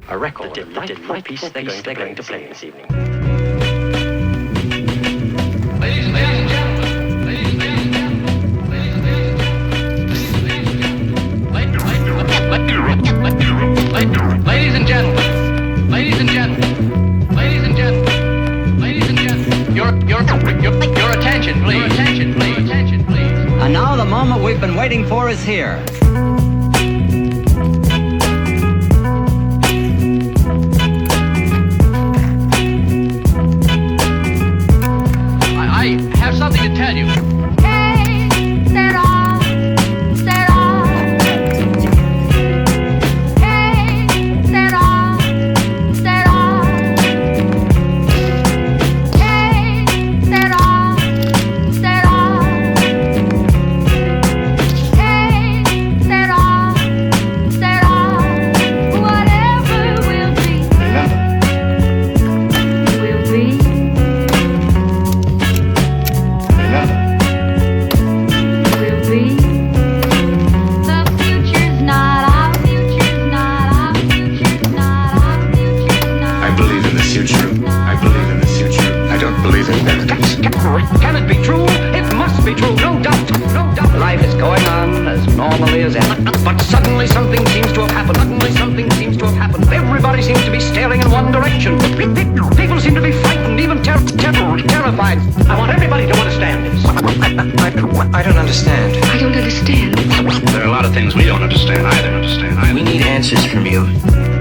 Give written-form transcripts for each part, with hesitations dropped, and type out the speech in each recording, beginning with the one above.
a record, the delightful piece they're going to play this evening. Ladies and gentlemen, ladies and gentlemen, ladies and gentlemen, ladies and gentlemen, ladies and gentlemen, ladies and gentlemen, your attention, please. Your attention, please. Attention, please. And now the moment we've been waiting for is here. I have something to tell you. Can it be true? It must be true, no doubt, no doubt. Life is going on as normally as ever. But suddenly something seems to have happened. Suddenly something seems to have happened. Everybody seems to be staring in one direction. People seem to be frightened, even terrified. I want everybody to understand this. I don't understand. I don't understand. There are a lot of things we don't understand either. We need answers from you.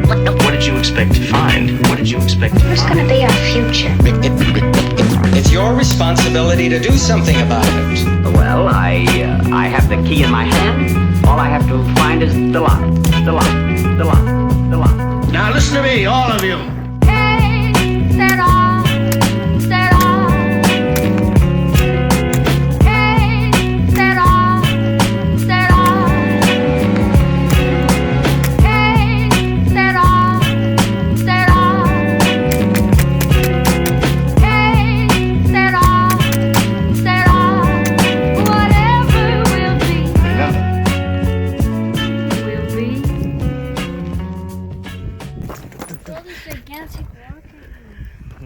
What did you expect to find? What did you expect to Who's find? gonna be our future? It's your responsibility to do something about it. Well, I have the key in my hand. All I have to find is the lock. The lock. The lock. The lock. Now listen to me, all of you.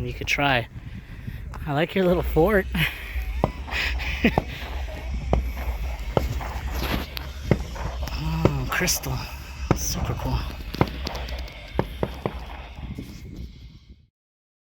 You could try. I like your little fort. Oh, crystal. Super cool.